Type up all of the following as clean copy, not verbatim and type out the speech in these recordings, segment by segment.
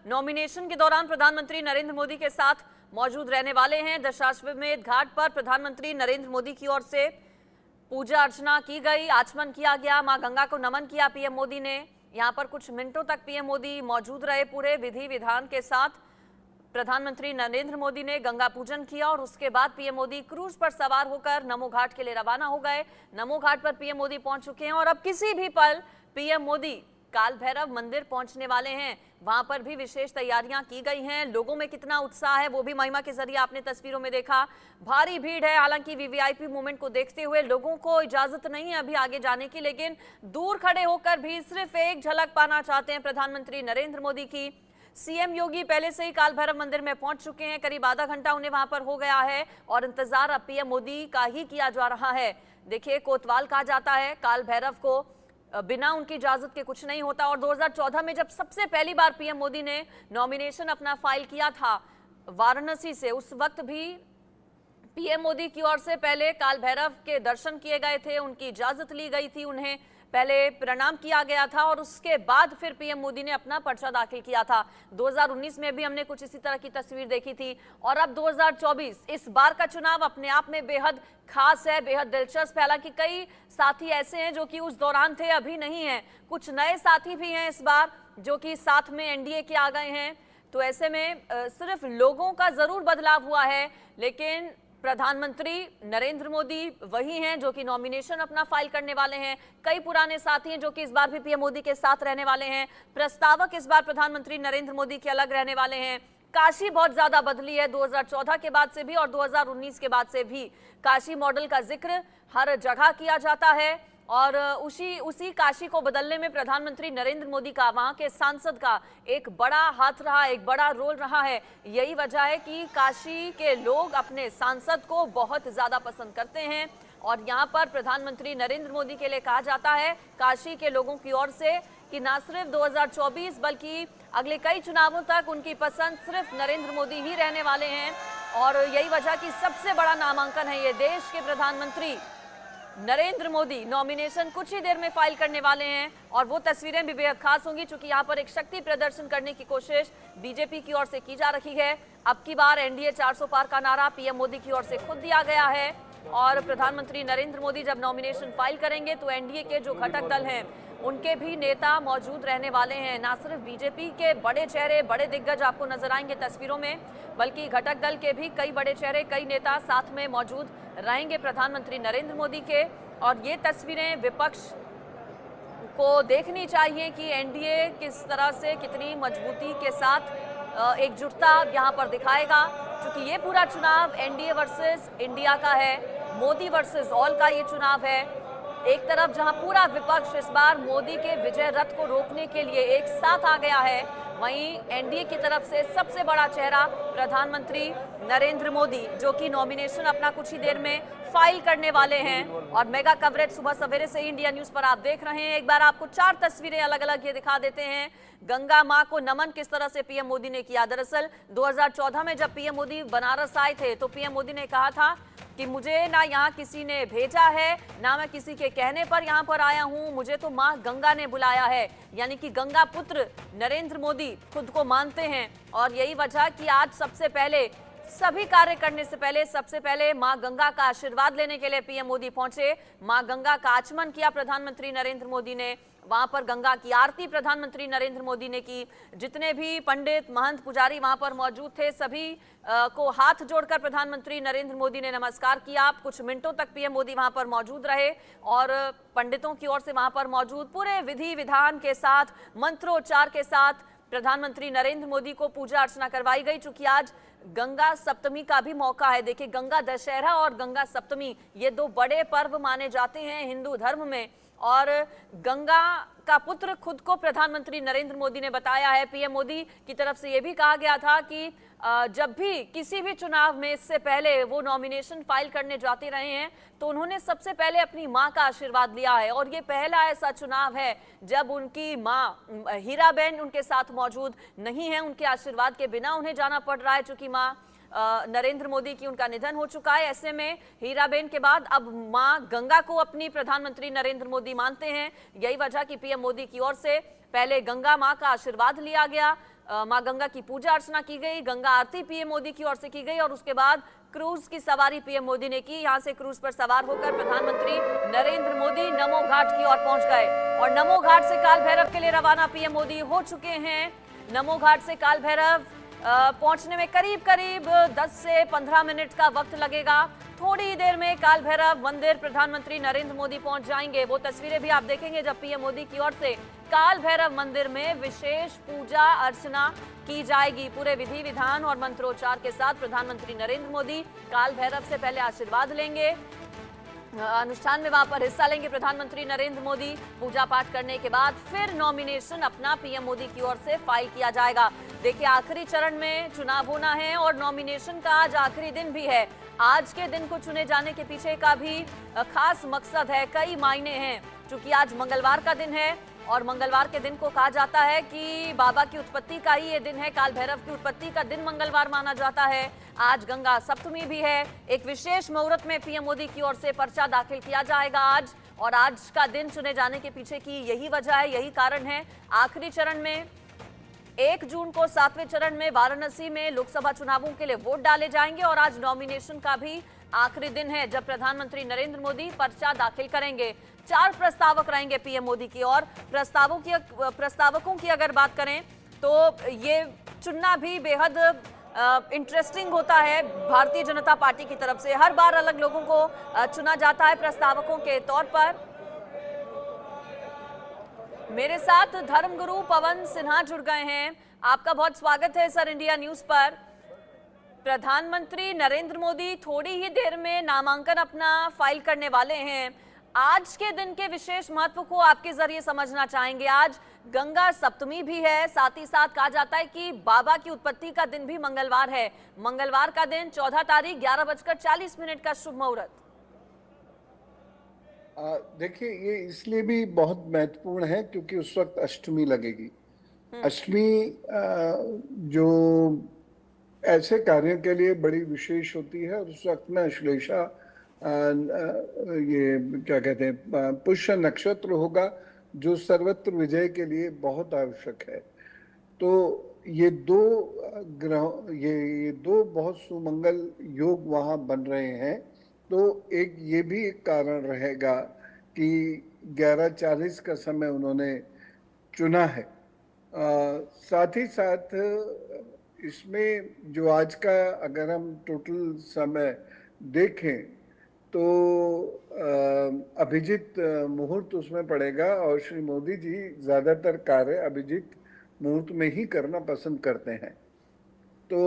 Nomination के दौरान प्रधानमंत्री नरेंद्र मोदी के साथ मौजूद रहने वाले हैं। दशाश्वमेध घाट पर प्रधानमंत्री नरेंद्र मोदी की ओर से पूजा अर्चना की गई, आचमन किया गया, मां गंगा को नमन किया पीएम मोदी ने। यहां पर कुछ मिनटों तक पीएम मोदी मौजूद रहे। पूरे विधि विधान के साथ प्रधानमंत्री नरेंद्र मोदी ने गंगा पूजन किया और उसके बाद पीएम मोदी क्रूज पर सवार होकर नमो घाट के लिए रवाना हो गए। नमो घाट पर पीएम मोदी पहुंच चुके हैं और अब किसी भी पल पीएम मोदी काल भैरव मंदिर पहुंचने वाले हैं। वहां पर भी विशेष तैयारियां की गई हैं। लोगों में कितना उत्साह है वो भी महिमा के जरिए आपने तस्वीरों में देखा। भारी भीड़ है, हालांकि वीवीआईपी मूवमेंट को देखते हुए लोगों को इजाजत नहीं है अभी आगे जाने की, लेकिन दूर खड़े होकर भी सिर्फ एक झलक पाना चाहते हैं प्रधानमंत्री नरेंद्र मोदी की। सीएम योगी पहले से ही काल भैरव मंदिर में पहुंच चुके हैं। करीब आधा घंटा उन्हें वहां पर हो गया है और इंतजार अब पीएम मोदी का ही किया जा रहा है। देखिए, कोतवाल कहा जाता है काल भैरव को, बिना उनकी इजाजत के कुछ नहीं होता। और 2014 में जब सबसे पहली बार पीएम मोदी ने नॉमिनेशन अपना फाइल किया था वाराणसी से, उस वक्त भी पीएम मोदी की ओर से पहले काल भैरव के दर्शन किए गए थे, उनकी इजाजत ली गई थी, उन्हें पहले प्रणाम किया गया था और उसके बाद फिर पीएम मोदी ने अपना पर्चा दाखिल किया था। 2019 में भी हमने कुछ इसी तरह की तस्वीर देखी थी। और अब 2024, इस बार का चुनाव अपने आप में बेहद खास है, बेहद दिलचस्प है। हालांकि कई साथी ऐसे हैं जो कि उस दौरान थे, अभी नहीं है। कुछ नए साथी भी हैं इस बार जो कि साथ में एनडीए के आ गए हैं। तो ऐसे में सिर्फ लोगों का जरूर बदलाव हुआ है, लेकिन प्रधानमंत्री नरेंद्र मोदी वही हैं जो कि नॉमिनेशन अपना फाइल करने वाले हैं। कई पुराने साथी हैं जो कि इस बार भी पीएम मोदी के साथ रहने वाले हैं। प्रस्तावक इस बार प्रधानमंत्री नरेंद्र मोदी के अलग रहने वाले हैं। काशी बहुत ज्यादा बदली है 2014 के बाद से भी और 2019 के बाद से भी। काशी मॉडल का जिक्र हर जगह किया जाता है और उसी काशी को बदलने में प्रधानमंत्री नरेंद्र मोदी का, वहां के सांसद का एक बड़ा हाथ रहा, एक बड़ा रोल रहा है। यही वजह है कि काशी के लोग अपने सांसद को बहुत ज्यादा पसंद करते हैं और यहां पर प्रधानमंत्री नरेंद्र मोदी के लिए कहा जाता है काशी के लोगों की ओर से कि न सिर्फ 2024 बल्कि अगले कई चुनावों तक उनकी पसंद सिर्फ नरेंद्र मोदी ही रहने वाले हैं। और यही वजह कि सबसे बड़ा नामांकन है ये। देश के प्रधानमंत्री नरेंद्र मोदी नॉमिनेशन कुछ ही देर में फाइल करने वाले हैं और वो तस्वीरें भी बेहद खास होंगी क्योंकि यहाँ पर एक शक्ति प्रदर्शन करने की कोशिश बीजेपी की ओर से की जा रही है। अब की बार एनडीए 400 पार का नारा पीएम मोदी की ओर से खुद दिया गया है और प्रधानमंत्री नरेंद्र मोदी जब नॉमिनेशन फाइल करेंगे तो एनडीए के जो घटक दल हैं उनके भी नेता मौजूद रहने वाले हैं। ना सिर्फ बीजेपी के बड़े चेहरे, बड़े दिग्गज आपको नजर आएंगे तस्वीरों में, बल्कि घटक दल के भी कई बड़े चेहरे, कई नेता साथ में मौजूद रहेंगे प्रधानमंत्री नरेंद्र मोदी के। और ये तस्वीरें विपक्ष को देखनी चाहिए कि एनडीए किस तरह से, कितनी मजबूती के साथ एकजुटता यहाँ पर दिखाएगा, क्योंकि ये पूरा चुनाव एनडीए वर्सेस इंडिया का है, मोदी वर्सेस ऑल का ये चुनाव है। एक तरफ जहां पूरा विपक्ष इस बार मोदी के विजय रथ को रोकने के लिए एक साथ आ गया है, वहीं एनडीए की तरफ से सबसे बड़ा चेहरा प्रधानमंत्री नरेंद्र मोदी जो कि नॉमिनेशन अपना कुछ ही देर में फाइल करने वाले हैं। और मेगा कवरेज सुबह सवेरे से इंडिया न्यूज पर आप देख रहे हैं। एक बार आपको 4 तस्वीरें अलग अलग ये दिखा देते हैं। गंगा मां को नमन किस तरह से पीएम मोदी ने किया। दरअसल 2014 में जब पीएम मोदी बनारस आए थे तो पीएम मोदी ने कहा था कि मुझे ना यहाँ किसी ने भेजा है, ना मैं किसी के कहने पर यहाँ पर आया हूँ, मुझे तो माँ गंगा ने बुलाया है। यानी कि गंगा पुत्र नरेंद्र मोदी खुद को मानते हैं और यही वजह कि आज सबसे पहले, सभी कार्य करने से पहले, सबसे पहले मां गंगा का आशीर्वाद लेने के लिए पीएम मोदी पहुंचे। मां गंगा का आचमन किया प्रधानमंत्री नरेंद्र मोदी ने, वहां पर गंगा की आरती प्रधानमंत्री नरेंद्र मोदी ने की। जितने भी पंडित, महंत, पुजारी वहां पर मौजूद थे, सभी को हाथ जोड़कर प्रधानमंत्री नरेंद्र मोदी ने नमस्कार किया। कुछ मिनटों तक पीएम मोदी वहां पर मौजूद रहे और पंडितों की ओर से वहां पर मौजूद पूरे विधि विधान के साथ, मंत्रोच्चार के साथ प्रधानमंत्री नरेंद्र मोदी को पूजा अर्चना करवाई गई। चूंकि आज गंगा सप्तमी का भी मौका है। देखिए, गंगा दशहरा और गंगा सप्तमी ये 2 बड़े पर्व माने जाते हैं हिंदू धर्म में और गंगा का पुत्र खुद को प्रधानमंत्री नरेंद्र मोदी ने बताया है। पीएम मोदी की तरफ से यह भी कहा गया था कि जब भी किसी भी चुनाव में इससे पहले वो नॉमिनेशन फाइल करने जाते रहे हैं तो उन्होंने सबसे पहले अपनी मां का आशीर्वाद लिया है और ये पहला ऐसा चुनाव है जब उनकी मां हीराबेन उनके साथ मौजूद नहीं है। उनके आशीर्वाद के बिना उन्हें जाना पड़ रहा है चूंकि मां नरेंद्र मोदी की उनका निधन हो चुका है। ऐसे में हीराबेन के बाद अब मां गंगा को अपनी प्रधानमंत्री नरेंद्र मोदी मानते हैं। यही वजह कि पीएम मोदी की ओर से पहले गंगा मां का आशीर्वाद लिया गया, मां गंगा की पूजा अर्चना की गई, गंगा आरती पीएम मोदी की ओर से की गई और उसके बाद क्रूज की सवारी पीएम मोदी ने की। यहां से क्रूज पर सवार होकर प्रधानमंत्री नरेंद्र मोदी नमो घाट की ओर पहुंच गए और नमो घाट से काल भैरव के लिए रवाना पीएम मोदी हो चुके हैं। नमो घाट से काल भैरव पहुंचने में करीब 10 से 15 मिनट का वक्त लगेगा। थोड़ी देर में काल भैरव मंदिर प्रधानमंत्री नरेंद्र मोदी पहुंच जाएंगे। वो तस्वीरें भी आप देखेंगे जब पीएम मोदी की ओर से काल भैरव मंदिर में विशेष पूजा अर्चना की जाएगी। पूरे विधि विधान और मंत्रोच्चार के साथ प्रधानमंत्री नरेंद्र मोदी काल भैरव से पहले आशीर्वाद लेंगे। अनुष्ठान में वहां पर हिस्सा लेंगे प्रधानमंत्री नरेंद्र मोदी। पूजा पाठ करने के बाद फिर नॉमिनेशन अपना पीएम मोदी की ओर से फाइल किया जाएगा। देखिए, आखिरी चरण में चुनाव होना है और नॉमिनेशन का आज आखिरी दिन भी है। आज के दिन को चुने जाने के पीछे का भी खास मकसद है, कई मायने हैं। चूंकि आज मंगलवार का दिन है और मंगलवार के दिन को कहा जाता है कि बाबा की उत्पत्ति का ही ये दिन है, काल भैरव की उत्पत्ति का दिन मंगलवार माना जाता है। आज गंगा सप्तमी भी है। एक विशेष मुहूर्त में पीएम मोदी की ओर से पर्चा दाखिल किया जाएगा आज, और आज का दिन चुने जाने के पीछे की यही वजह है, यही कारण है। आखिरी चरण में 1 जून को 7वें चरण में वाराणसी में लोकसभा चुनावों के लिए वोट डाले जाएंगे और आज नॉमिनेशन का भी आखिरी दिन है जब प्रधानमंत्री नरेंद्र मोदी पर्चा दाखिल करेंगे। 4 प्रस्तावक रहेंगे पीएम मोदी की और प्रस्तावकों की अगर बात करें तो ये चुनना भी बेहद इंटरेस्टिंग होता है। भारतीय जनता पार्टी की तरफ से हर बार अलग लोगों को चुना जाता है प्रस्तावकों के तौर पर। मेरे साथ धर्मगुरु पवन सिन्हा जुड़ गए हैं। आपका बहुत स्वागत है सर इंडिया न्यूज पर। प्रधानमंत्री नरेंद्र मोदी थोड़ी ही देर में नामांकन अपना फाइल करने वाले हैं। आज के दिन के विशेष महत्व को आपके जरिए समझना चाहेंगे। आज गंगा सप्तमी भी है, साथ ही साथ कहा जाता है कि बाबा की उत्पत्ति का दिन भी मंगलवार है। मंगलवार का दिन 14 तारीख 11:40 का शुभ मुहूर्त। देखिए, ये इसलिए भी बहुत महत्वपूर्ण है क्योंकि उस वक्त अष्टमी लगेगी। अष्टमी जो ऐसे कार्यों के लिए बड़ी विशेष होती है और उस वक्त में अश्लेषा ये क्या कहते हैं पुष्य नक्षत्र होगा जो सर्वत्र विजय के लिए बहुत आवश्यक है। तो ये दो ग्रह ये दो बहुत सुमंगल योग वहाँ बन रहे हैं। तो एक ये भी एक कारण रहेगा कि 11:40 का समय उन्होंने चुना है। साथ ही साथ इसमें जो आज का अगर हम टोटल समय देखें तो अभिजीत मुहूर्त उसमें पड़ेगा और श्री मोदी जी ज़्यादातर कार्य अभिजीत मुहूर्त में ही करना पसंद करते हैं। तो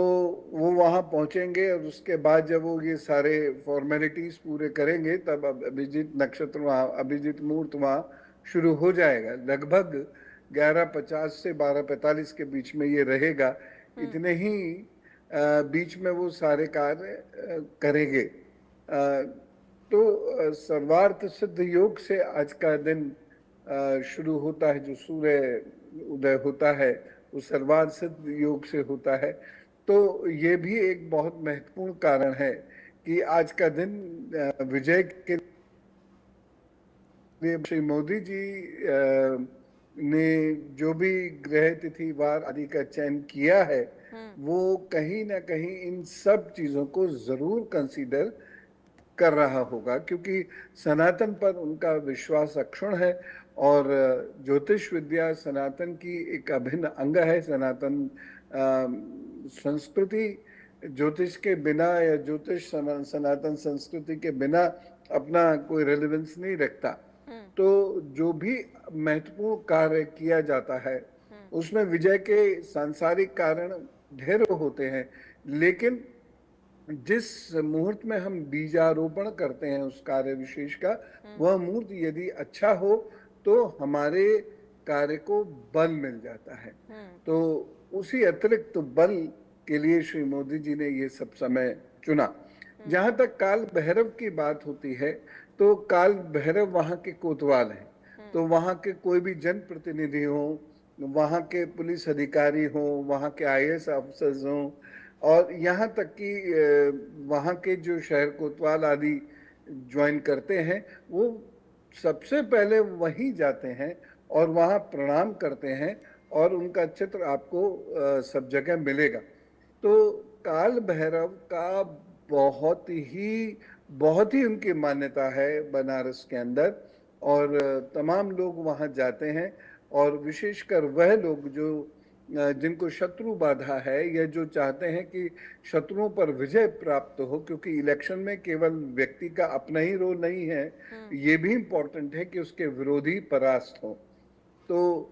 वो वहाँ पहुँचेंगे और उसके बाद जब वो ये सारे फॉर्मेलिटीज़ पूरे करेंगे तब अभिजीत नक्षत्र वहाँ अभिजीत मुहूर्त वहाँ शुरू हो जाएगा। लगभग 11:50 से 12:45 के बीच में ये रहेगा। इतने ही बीच में वो सारे कार्य करेंगे। तो सर्वार्थ सिद्ध योग से आज का दिन शुरू होता है। जो सूर्य उदय होता है वो सर्वार्थ सिद्ध योग से होता है। तो ये भी एक बहुत महत्वपूर्ण कारण है कि आज का दिन विजय के लिए श्री मोदी जी ने जो भी ग्रह तिथि वार आदि का चयन किया है वो कहीं ना कहीं इन सब चीजों को जरूर कंसीडर कर रहा होगा, क्योंकि सनातन पर उनका विश्वास अक्षुण्ण है और ज्योतिष विद्या सनातन की एक अभिन्न अंग है। सनातन संस्कृति ज्योतिष के बिना या ज्योतिष सनातन संस्कृति के बिना अपना कोई रेलेवेंस नहीं रखता। तो जो भी महत्वपूर्ण कार्य किया जाता है उसमें विजय के सांसारिक कारण ढेर होते हैं, लेकिन जिस मुहूर्त में हम बीजारोपण करते हैं उस कार्य विशेष का, वह मुहूर्त यदि अच्छा हो तो हमारे कार्य को बल मिल जाता है। तो उसी अतिरिक्त तो बल के लिए श्री मोदी जी ने ये सब समय चुना। जहां तक काल भैरव की बात होती है तो काल भैरव वहाँ के कोतवाल हैं। तो वहाँ के कोई भी जनप्रतिनिधि हो, वहाँ के पुलिस अधिकारी हो, वहाँ के IAS ऑफिसर्स हों और यहाँ तक कि वहाँ के जो शहर कोतवाल आदि ज्वाइन करते हैं वो सबसे पहले वहीं जाते हैं और वहाँ प्रणाम करते हैं और उनका चित्र आपको सब जगह मिलेगा। तो काल भैरव का बहुत ही उनकी मान्यता है बनारस के अंदर, और तमाम लोग वहाँ जाते हैं। और विशेषकर वह लोग जो जिनको शत्रु बाधा है या जो चाहते हैं कि शत्रुओं पर विजय प्राप्त हो, क्योंकि इलेक्शन में केवल व्यक्ति का अपना ही रोल नहीं है, ये भी इम्पोर्टेंट है कि उसके विरोधी परास्त हो। तो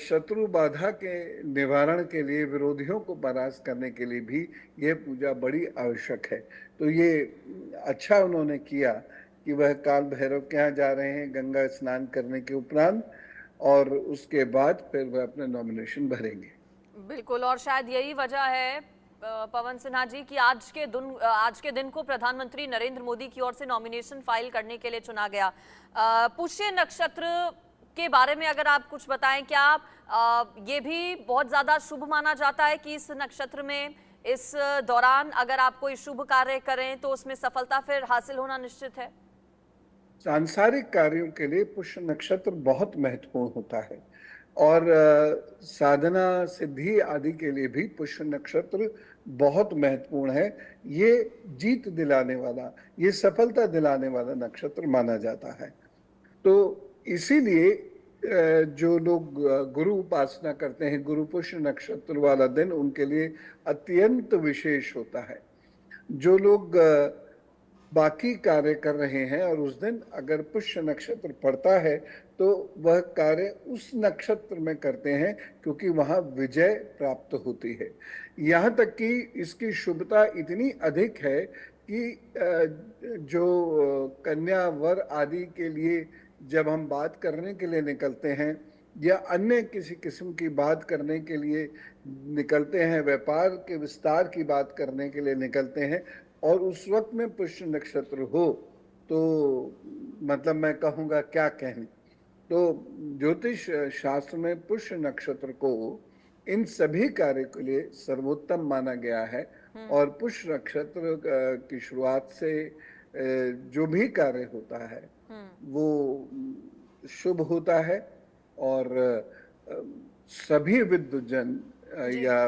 शत्रु बाधा के निवारण के लिए, विरोधियों को परास्त करने के लिए भी यह पूजा बड़ी आवश्यक है। तो ये अच्छा उन्होंने किया कि वह काल भैरव के यहाँ जा रहे हैं गंगा स्नान करने के उपरांत, और उसके बाद फिर वह अपना नॉमिनेशन भरेंगे। बिल्कुल, और शायद यही वजह है पवन सिन्हा जी कि आज के दिन को प्रधानमंत्री नरेंद्र मोदी की ओर से नॉमिनेशन फाइल करने के लिए चुना गया। पुष्य नक्षत्र के बारे में अगर आप कुछ बताएं, क्या ये भी बहुत ज्यादा शुभ माना जाता है कि इस नक्षत्र में इस दौरान अगर आप कोई शुभ कार्य करें तो उसमें सफलता फिर हासिल होना निश्चित है? सांसारिक कार्यों के लिए पुष्य नक्षत्र बहुत महत्वपूर्ण होता है, और साधना सिद्धि आदि के लिए भी पुष्य नक्षत्र बहुत महत्वपूर्ण है। ये जीत दिलाने वाला, ये सफलता दिलाने वाला नक्षत्र माना जाता है। तो इसीलिए जो लोग गुरु उपासना करते हैं, गुरु पुष्य नक्षत्र वाला दिन उनके लिए अत्यंत विशेष होता है। जो लोग बाकी कार्य कर रहे हैं और उस दिन अगर पुष्य नक्षत्र पड़ता है तो वह कार्य उस नक्षत्र में करते हैं, क्योंकि वहां विजय प्राप्त होती है। यहाँ तक कि इसकी शुभता इतनी अधिक है कि जो कन्या वर आदि के लिए जब हम बात करने के लिए निकलते हैं या अन्य किसी किस्म की बात करने के लिए निकलते हैं, व्यापार के विस्तार की बात करने के लिए निकलते हैं, और उस वक्त में पुष्य नक्षत्र हो तो मतलब मैं कहूँगा क्या कहने। तो ज्योतिष शास्त्र में पुष्य नक्षत्र को इन सभी कार्य के लिए सर्वोत्तम माना गया है, और पुष्य नक्षत्र की शुरुआत से जो भी कार्य होता है वो शुभ होता है। और सभी विद्वजन या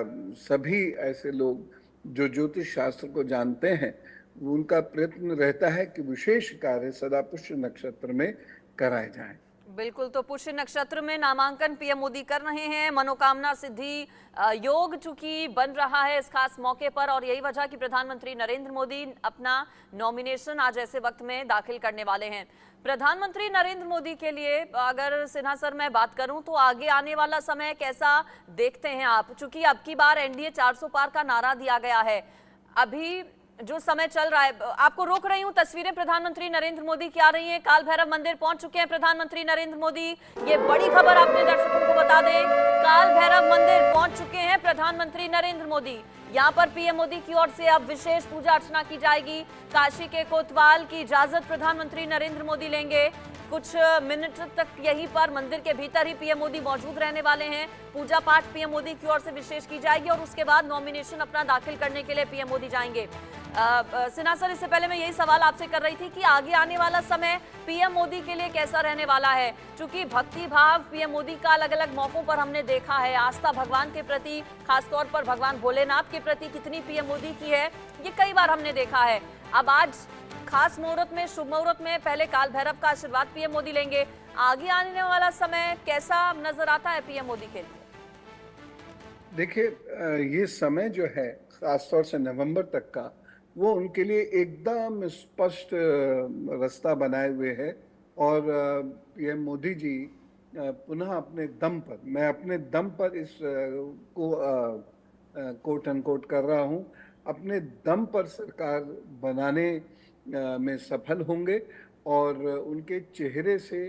सभी ऐसे लोग जो ज्योतिष शास्त्र को जानते हैं, उनका प्रयत्न रहता है कि विशेष कार्य सदा पुष्य नक्षत्र में कराए जाएं। बिल्कुल, तो पुष्य नक्षत्र में नामांकन पीएम मोदी कर रहे हैं। मनोकामना सिद्धि योग चूंकि बन रहा है इस खास मौके पर, और यही वजह कि प्रधानमंत्री नरेंद्र मोदी अपना नॉमिनेशन आज ऐसे वक्त में दाखिल करने वाले हैं। प्रधानमंत्री नरेंद्र मोदी के लिए अगर सिन्हा सर मैं बात करूं तो आगे आने वाला समय कैसा देखते हैं आप? चूंकि अब की बार एनडीए 400 पार का नारा दिया गया है, अभी जो समय चल रहा है, आपको रोक रही हूं, तस्वीरें प्रधानमंत्री नरेंद्र मोदी की आ रही हैं। काल भैरव मंदिर पहुंच चुके हैं प्रधानमंत्री नरेंद्र मोदी। ये बड़ी खबर अपने दर्शकों को बता दें, काल भैरव मंदिर पहुंच चुके हैं प्रधानमंत्री नरेंद्र मोदी। यहां पर पीएम मोदी की ओर से अब विशेष पूजा अर्चना की जाएगी। काशी के कोतवाल की इजाजत प्रधानमंत्री नरेंद्र मोदी लेंगे। कुछ मिनट तक यहीं पर मंदिर के भीतर ही पीएम मोदी मौजूद रहने वाले हैं। पूजा पाठ पीएम मोदी की ओर से विशेष की जाएगी और उसके बाद नॉमिनेशन अपना दाखिल करने के लिए पीएम मोदी जाएंगे। सिन्हा सर, इससे पहले मैं यही सवाल आपसे कर रही थी कि आगे आने वाला समय पीएम मोदी के लिए कैसा रहने वाला है, क्योंकि भक्ति भाव पीएम मोदी का अलग अलग मौकों पर हमने देखा है। आस्था भगवान के प्रति, खासतौर पर भगवान भोलेनाथ के प्रति कितनी पीएम मोदी की है, ये कई बार हमने देखा है। अब आज खास मुहूर्त में, शुभ मुहूर्त में पहले काल भैरव का आशीर्वाद पीएम मोदी लेंगे। आगे आने वाला समय कैसा नजर आता है पीएम मोदी के लिए? देखिए, ये समय जो है खासतौर से नवंबर तक का, वो उनके लिए एकदम स्पष्ट रास्ता बनाए हुए है। और ये मोदी जी पुनः अपने दम पर, मैं अपने दम पर इस को कोट अनकोट कर रहा हूँ, अपने दम पर सरकार बनाने में सफल होंगे। और उनके चेहरे से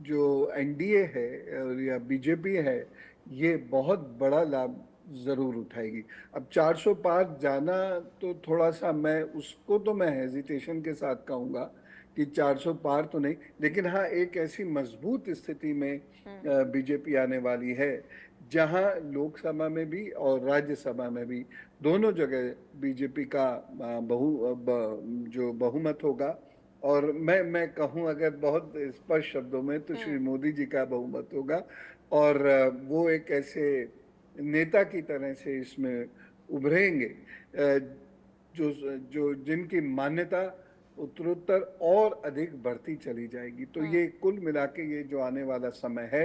जो एनडीए है या बीजेपी है, ये बहुत बड़ा लाभ जरूर उठाएगी। अब 400 पार जाना तो थोड़ा सा, मैं उसको तो मैं हेजिटेशन के साथ कहूँगा कि 400 पार तो नहीं, लेकिन हाँ एक ऐसी मजबूत स्थिति में बीजेपी आने वाली है जहां लोकसभा में भी और राज्यसभा में भी दोनों जगह बीजेपी का जो बहुमत होगा। और मैं कहूँ अगर बहुत स्पष्ट शब्दों में तो श्री मोदी जी का बहुमत होगा। और वो एक ऐसे नेता की तरह से इसमें उभरेंगे जो जो जिनकी मान्यता उत्तरोत्तर और अधिक बढ़ती चली जाएगी। तो ये कुल मिला के ये जो आने वाला समय है,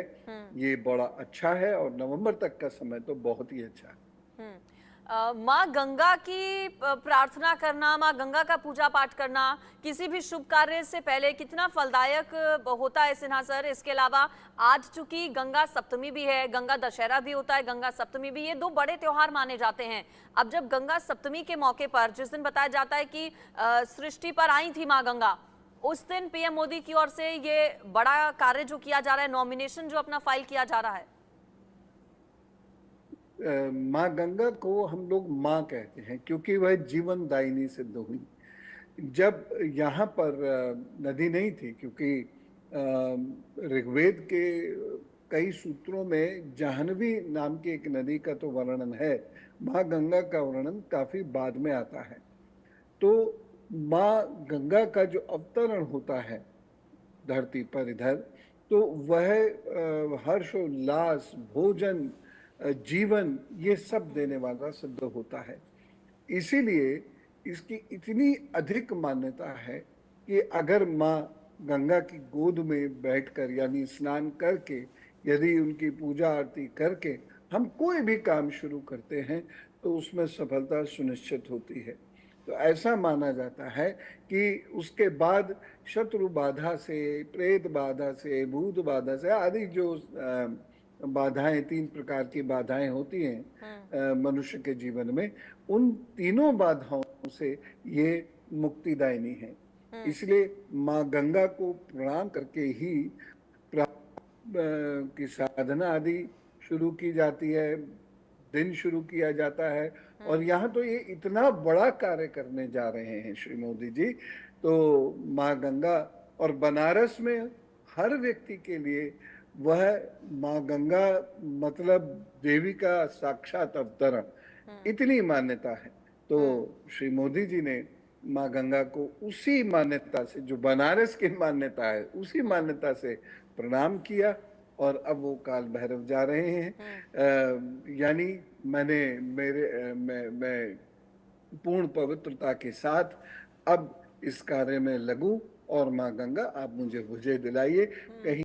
ये बड़ा अच्छा है और नवंबर तक का समय तो बहुत ही अच्छा है। माँ गंगा की प्रार्थना करना, माँ गंगा का पूजा पाठ करना किसी भी शुभ कार्य से पहले कितना फलदायक होता है सिन्हा सर? इसके अलावा आज चूंकि गंगा सप्तमी भी है, गंगा दशहरा भी होता है, गंगा सप्तमी भी, ये दो बड़े त्योहार माने जाते हैं। अब जब गंगा सप्तमी के मौके पर, जिस दिन बताया जाता है कि सृष्टि पर आई थी माँ गंगा, उस दिन पीएम मोदी की ओर से ये बड़ा कार्य जो किया जा रहा है, नॉमिनेशन जो अपना फाइल किया जा रहा है। माँ गंगा को हम लोग माँ कहते हैं क्योंकि वह जीवनदायिनी सिद्ध हुई। जब यहाँ पर नदी नहीं थी, क्योंकि ऋग्वेद के कई सूत्रों में जाह्नवी नाम की एक नदी का तो वर्णन है, माँ गंगा का वर्णन काफी बाद में आता है। तो माँ गंगा का जो अवतरण होता है धरती पर इधर, तो वह हर्षोल्लास, भोजन, जीवन, ये सब देने वाला सिद्ध होता है। इसीलिए इसकी इतनी अधिक मान्यता है कि अगर माँ गंगा की गोद में बैठकर यानी स्नान करके, यदि उनकी पूजा आरती करके हम कोई भी काम शुरू करते हैं तो उसमें सफलता सुनिश्चित होती है। तो ऐसा माना जाता है कि उसके बाद शत्रु बाधा से, प्रेत बाधा से, भूत बाधा से आदि जो बाधाएं, 3 प्रकार की बाधाएं होती हैं मनुष्य के जीवन में, उन तीनों बाधाओं से ये मुक्तिदायिनी है। इसलिए माँ गंगा को प्रणाम करके ही की साधना आदि शुरू की जाती है, दिन शुरू किया जाता है। और यहाँ तो ये इतना बड़ा कार्य करने जा रहे हैं श्री मोदी जी, तो माँ गंगा और बनारस में हर व्यक्ति के लिए वह माँ गंगा मतलब देवी का साक्षात अवतरण, इतनी मान्यता है। तो श्री मोदी जी ने माँ गंगा को उसी मान्यता से, जो बनारस की मान्यता है, उसी मान्यता से प्रणाम किया और अब वो काल भैरव जा रहे हैं। यानी मैं पूर्ण पवित्रता के साथ अब इस कार्य में लगूं और माँ गंगा आप मुझे विजय दिलाइए। कहीं